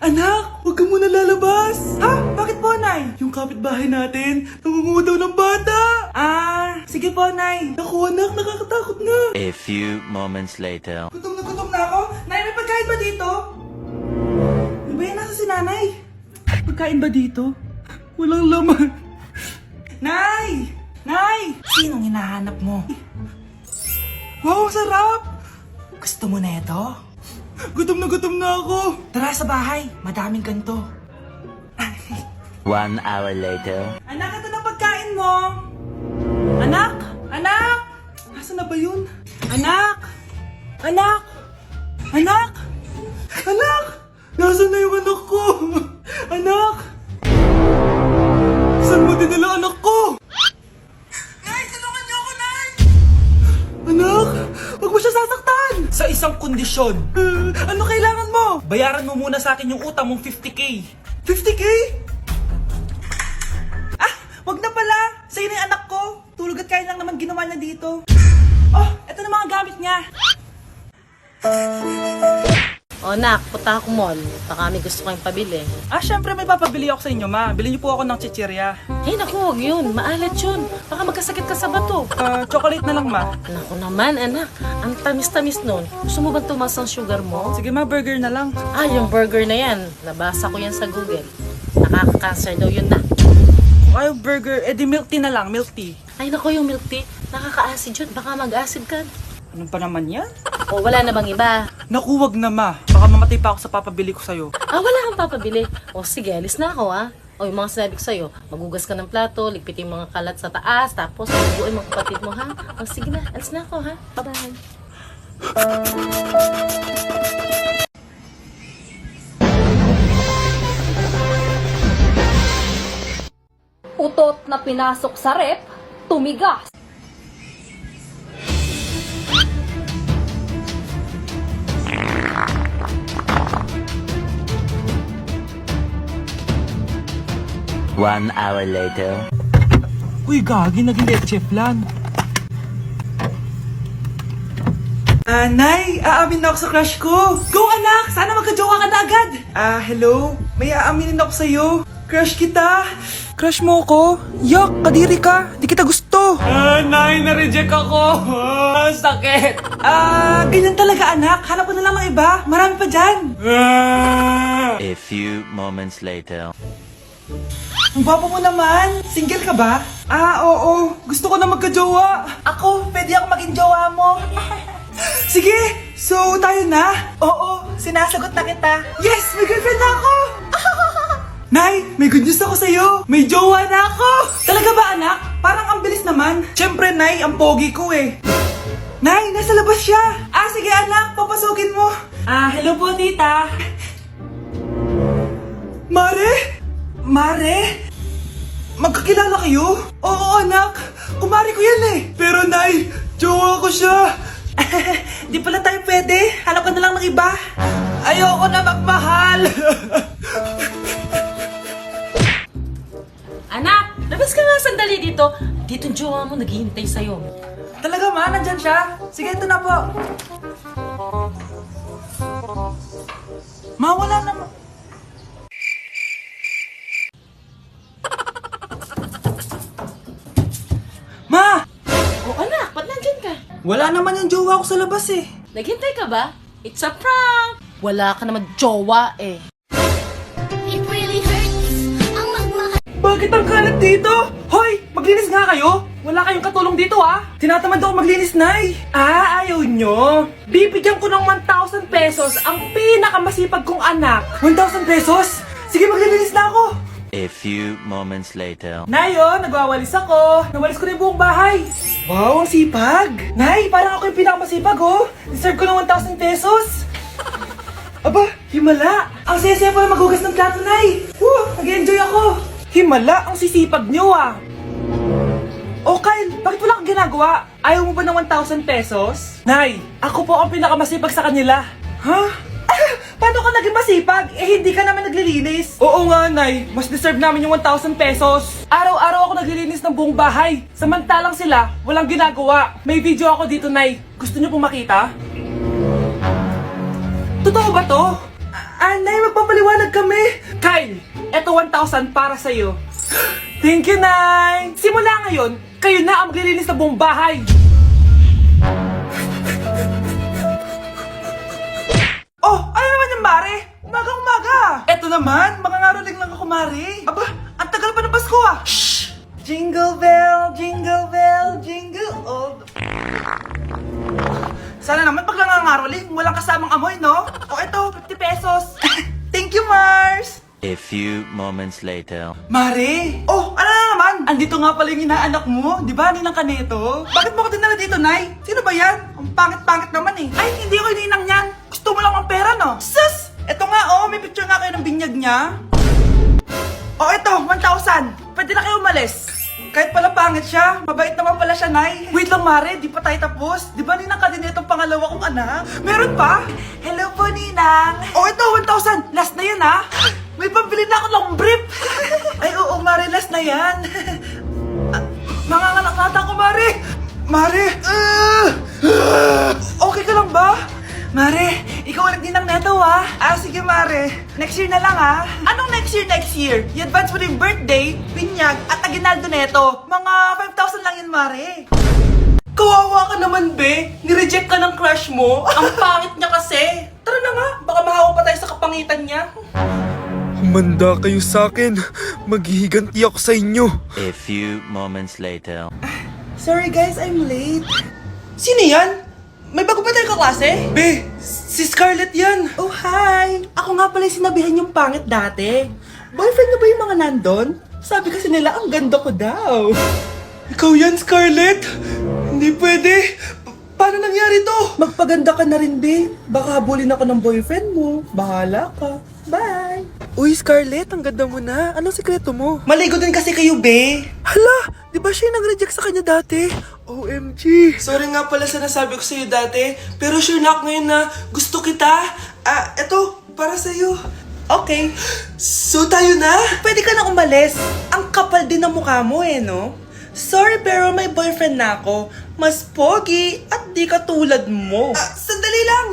Anak, huwag ka muna lalabas! Ha? Bakit po, Nay? Yung kapitbahay natin, nangungudaw ng bata! Sige po, Nay. Naku, anak, nakakatakot na. A few moments later. Gutom na ako. Nay, may pagkain ba dito? Ano ba yan? Nasa si Nanay? Pagkain ba dito? Walang laman. Nay! Nay! Sinong hinahanap mo? Wow, sarap! Gusto mo na ito? Gutom na ako. Tara sa bahay, madaming ganito. 1 hour later. Anak, ito na pagkain mo. Anak! Anak! Nasaan na ba yun? Anak! Anak! Anak! Anak! Nasaan na yung anak ko? Anak! Saan mo dinala anak ko? Nay, tulungan niyo ako, Nay! Anak! Huwag mo siya sasaktan! Sa isang kondisyon. Ano kailangan mo? Bayaran mo muna sa akin yung utang mong 50k. 50k? Wag na pala! Sa'yo na yung anak ko! Tulog at kain lang naman ginawa niya dito. Oh, eto na mga gamit niya. O nak, punta ako mall. Baka may gusto kayong pabili. Syempre may papabili ako sa inyo, ma. Bilhin niyo po ako ng chichirya. Hey naku, huwag yun. Maalat yun. Baka magkasakit ka sa bato. Chocolate na lang, ma. Naku naman, anak. Ang tamis-tamis nun. Gusto mo bang tumas ang sugar mo? Sige, ma, burger na lang. Yung burger na yan. Nabasa ko yan sa Google. Nakaka-cancer daw yun na. Kung ayaw burger, edi milk tea na lang, milk tea. Ay naku, yung milk tea. Nakaka-acid yun. Baka mag-acid ka. Ano pa naman yan? O wala na bang iba? Naku, wag na, ma. Baka mamatay pa ako sa papabili ko sa'yo. Wala kang papabili. O sige, alis na ako O yung mga sinabi ko sa'yo, magugas ka ng plato, ligpitin yung mga kalat sa taas, tapos maguguin mga kapatid mo, ha? O sige na, alis na ako, ha? Bye-bye. Utot na pinasok sa rep, tumigas. One hour later. Uy, gagi, naging leche flan. Nay, aamin na ako sa crush ko. Go, anak! Sana magka-jowa ka na agad. Hello? May aaminin ako sa'yo. Crush kita. Crush mo ako? Yak, kadiri ka. Di kita gusto. Nay, na-reject ako. Sakit. Ganyan talaga, anak. Hanap ko na lang ng iba. Marami pa dyan. A few moments later. Ang gwapo mo naman. Single ka ba? Oo. Gusto ko na magka-jowa. Ako, pwede ako maging jowa mo. Sige, so tayo na? Oo, sinasagot na kita. Yes, may girlfriend na ako! Nay, may good news ako sa'yo. May jowa na ako! Talaga ba, anak? Parang ang bilis naman. Siyempre, Nay, ang pogi ko eh. Nay, nasa labas siya. Sige anak, papasukin mo. Hello po, tita. Mare? Mare? Magkakilala kayo? Oo, anak. Kumari ko yan eh. Pero, Nay, jowa ko siya. Di pala tayo pwede. Hanap ka na lang ng iba. Ayoko na magmahal. Anak, labas ka nga sandali dito. Dito yung jowa mo, naghihintay sa'yo. Talaga ma, nandyan siya. Sige, ito na po. Ma, wala naman. Ma! O anak, ba't nandyan ka? Wala naman yung jowa ko sa labas eh. Naghintay ka ba? It's a prank! Wala ka naman jowa eh. It really hurts ang magmahal. Bakit ang kalat dito? Hoy, maglinis nga kayo. Wala kayong katulong dito Tinatamad ako maglinis, Nay. Ayaw nyo. Bibigyan ko ng 1,000 pesos ang pinakamasipag kong anak. 1,000 pesos? Sige, maglilinis na ako. A few moments later. Nay, nagwawalis ako. Nawalis ko na yung buong bahay. Wow, ang sipag. Nay, parang ako yung pinakamasipag, Deserve ko ng 1,000 pesos. Aba, himala. Ang saya-saya pa maghugas ng plato, Nay. Nag-enjoy ako. Himala, ang sisipag nyo, Oh, Kyle, bakit wala kang ginagawa? Ayaw mo ba ng 1,000 pesos? Nay, ako po ang pinakamasipag sa kanila. Ha? Paano ka naging masipag? Hindi ka naman naglilinis. Oo nga, Nay. Mas deserve namin yung 1,000 pesos. Araw-araw ako naglilinis ng buong bahay. Samantalang sila, walang ginagawa. May video ako dito, Nay. Gusto niyo pong makita? Totoo ba to? Nay, magpapaliwanag ka. 1,000 para sa'yo. Thank you, Nay! Simula ngayon, kayo na ang maglilinis sa buong bahay. Oh, ano naman yung Mare? Umaga-umaga! Eto naman, makangaraling lang ako, Mare. Aba, ang tagal pa ng Pasko ah! Shh! Jingle bell, jingle all the... Sana naman pag nangangaroling, walang kasamang amoy, no? O eto, 50 pesos. Thank you, Mars! A few moments later. Mare! Oh, ano na naman? Andito nga pala yung inaanak mo. Di ba, ninang ka nito? Bakit mo ko dinala dito, Nay? Sino ba yan? Ang pangit-pangit naman eh. Ay, hindi ako ninang yan. Gusto mo lang ang pera, no? Sus! Eto nga, oh, may picture nga kayo ng binyag niya. Oh, eto, 1,000. Pwede na kayo umalis. Kahit pala pangit siya, mabait naman pala siya, Nay. Wait lang, Mare, di pa tayo tapos. Di ba ninang ka din itong pangalawa kong anak? Meron pa? Hello po, Ninang. Oh, ito, 1,000. Last na yun, ha? May pambili na ako long brief. Ay, oo, Mare, last na yan. Manganganak nata ko, Mare. Mare. Okay ka lang ba? Mare, ikaw ulit din ang neto, ha? Ah, sige, Mare. Next year na lang, ha? Anong next year? I-advance mo na yung birthday, binyag, at aginaldo neto. Mga 5,000 lang yun, Mare. Kawawa ka naman, be. Nireject ka ng crush mo. Ang pangit niya kasi. Tara na nga, baka mahawa pa tayo sa kapangitan niya. Humanda kayo sa akin. Maghihiganti ako sa inyo. A few moments later. Sorry guys, I'm late. Sino yan? May bago ba tayong kaklase? Be, si Scarlett yan. Oh, hi. Ako nga pala yung sinabihan yung pangit dati. Boyfriend na ba yung mga nandun? Sabi kasi nila, ang ganda ko daw. Ikaw yan, Scarlett? Hindi pwede. Paano nangyari to? Magpaganda ka na rin, be. Baka habulin ako ng boyfriend mo. Bahala ka. Bye. Uy, Scarlett, ang ganda mo na. Anong sikreto mo? Maligo din kasi kayo, be. Hala, di ba siya yung nag-reject sa kanya dati? OMG. Sorry nga pala sa nasabi ko sa'yo dati, pero sure na ako ngayon na gusto kita. Eto, para sa'yo. Okay. So tayo na? Pwede ka na umalis. Ang kapal din ng mukha mo eh, no? Sorry pero may boyfriend na ako. Mas pogi at di katulad mo. Sandali lang.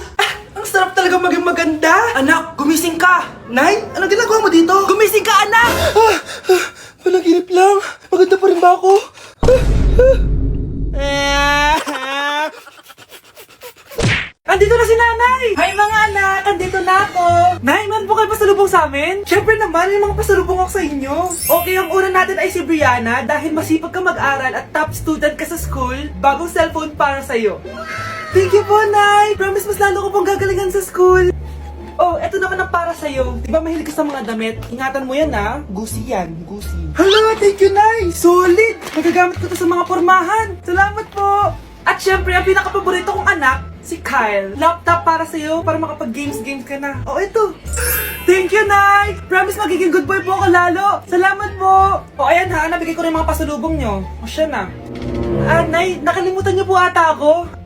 Ang sarap talaga maging maganda. Anak, gumising ka. Nay, ano ginagawa mo dito? Gumising ka, anak! Panaginip lang. Maganda pa rin ba ako? Andito na si nanay! Hi mga anak! Andito na ako! Nay, man po kayo pasalubong sa amin? Siyempre naman, may mga pasalubong ako sa inyo. Okay, ang una natin ay si Brianna dahil masipag ka mag-aral at top student ka sa school, bagong cellphone para sa'yo. Thank you po, Nay! Promise mas lalo ko pong gagalingan sa school. Oh, eto naman ang para sa'yo. Di ba mahilig ka sa mga damit? Ingatan mo yan, ha? Gucci yan, Gucci. Hala, thank you, Nay! Solid! Magagamit ko to sa mga pormahan. Salamat po! At syempre, ang pinaka-paborito kong anak, si Kyle. Laptop para sa'yo, para makapag-games ka na. Oh, ito. Thank you, Nay! Promise magiging good boy po ako lalo. Salamat po! O, ayan ha, nabigay ko rin mga pasalubong nyo. O, siya na. Nay, nakalimutan niyo po ata ako.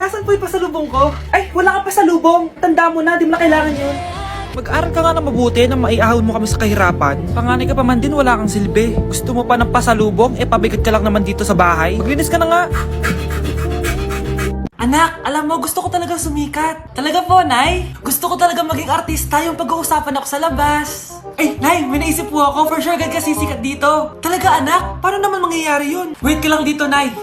Nasaan po yung pasalubong ko? Ay, wala kang pasalubong. Tanda mo na, di mo na kailangan yun. Mag-aral ka nga na mabuti na maiahon mo kami sa kahirapan. Panganay ka pa man din, wala kang silbi. Gusto mo pa ng pasalubong, pabigat ka lang naman dito sa bahay. Maglinis ka na nga. Anak, alam mo, gusto ko talagang sumikat. Talaga po, Nay? Gusto ko talagang maging artista yung pag-uusapan ako sa labas. Ay, Nay, may naisip po ako. For sure, agad ka sisikat dito. Talaga, anak? Paano naman mangyayari yun? Wait ka lang dito, Nay.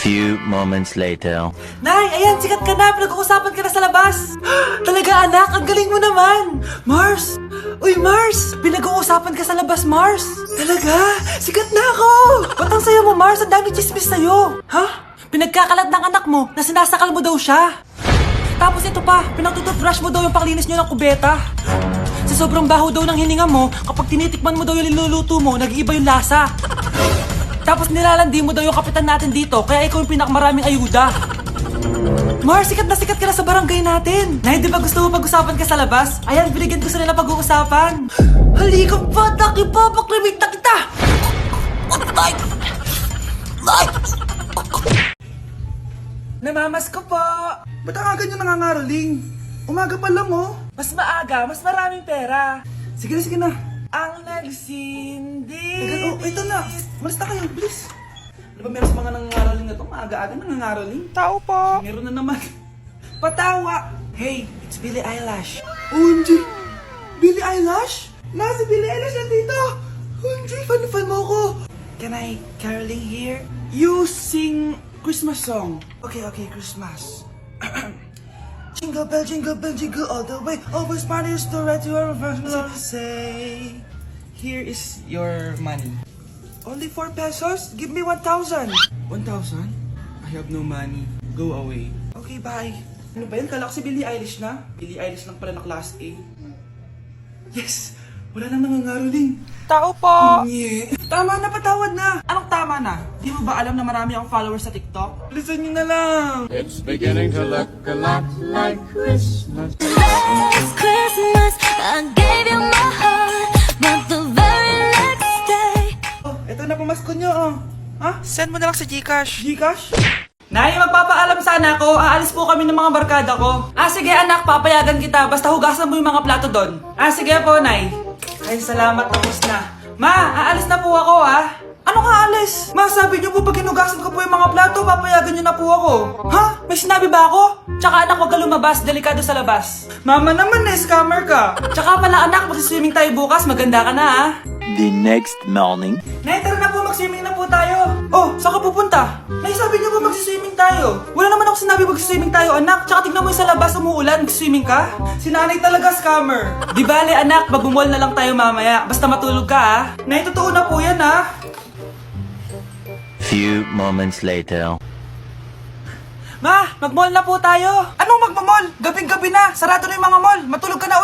Few moments later. Nay, ayan, sikat ka na. Pinag-uusapan ka na sa labas. Talaga, anak, ang galing mo naman. Mars! Uy, Mars! Pinag-uusapan ka sa labas, Mars. Talaga? Sikat na ako! Ba't ang sayo mo, Mars? Ang dami chismis sa'yo. Ha? Pinagkakalat ng anak mo na sinasakal mo daw siya. Tapos ito pa, pinagtututbrush mo daw yung paglinis nyo ng kubeta. Sa sobrang baho daw ng hininga mo, kapag tinitikman mo daw yung niluluto mo, nag-iiba yung lasa. Tapos nilalandi mo daw yung kapitan natin dito, kaya ikaw yung pinakamaraming ayuda. Mars, sikat ka na sa barangay natin. Nay, di ba gusto mo pag-usapan ka sa labas? Ayan, binigyan ko sila pag-uusapan. Halika pa, paklimit na kita! Namamas ko po. Ba't ang aga nyo nangangaroling? Umaga pa lang, oh. Mas maaga, mas maraming pera. Sige na. Ang nagsindi. Oh, ito na. Malis na kayo, please. Ano ba meron sa mga nangangaroling na to? Maaga-aga nangangaroling? Tao po. Meron na naman. Patawa. Hey, it's Billie Eilish. OMG. Billie Eilish? Si Billie Eilish nandito! Hindi, fan mo ko! Can I caroling here? You sing Christmas song. Okay, Christmas. Jingle bell, jingle all the way. Over Spanish to right to your first say, here is your money. Only 4 pesos? Give me 1,000. 1,000? I have no money. Go away. Okay, bye. Ano ba yun? Kala ko si Billie Eilish na. Billie Eilish lang pala na class A. Yes! Wala nang nangangaroling. Tao po! Nye. Tama na, patawad na. Anong tama na? Di mo ba alam na marami akong followers sa TikTok? Listen nyo na lang. It's beginning to look a lot like Christmas. Last Christmas, I gave you my heart, but the very next day. Oh, eto na pamasko nyo, oh. Ha? Send mo na lang sa Gcash. Gcash? Nay, magpapaalam sana ako. Aalis po kami ng mga barkada ko. Sige anak, papayagan kita. Basta hugasan mo yung mga plato doon. Sige po, Nay. Ay, salamat, tapos na. Ma, aalis na po ako, ha? Ano nga alis? Ma, sabi niyo po pag hinugasan ko po yung mga plato, papayagan niyo na po ako. Ha? May sinabi ba ako? Tsaka anak, huwag ka lumabas. Delikado sa labas. Mama naman, scammer ka. Tsaka pala anak, magsiswimming tayo bukas. Maganda ka na, ha? The next morning. Nay, tara na po, mag-swimming na po tayo. Oh, saan ka pupunta? Nay, sabi niyo po mag-swimming tayo. Wala naman ako sinabi mag-swimming tayo, anak. Tsaka tignan mo yung sa labas, umuulan, mag-swimming ka. Si nanay talaga scammer. Di bale, anak, mag-mall na lang tayo mamaya. Basta matulog ka, ha? Nay, totoo na po yan, ha? Few moments later. Ma, mag-mall na po tayo. Anong mag-mall? Gabing-gabi na. Sarado na yung mga mall. Matulog ka na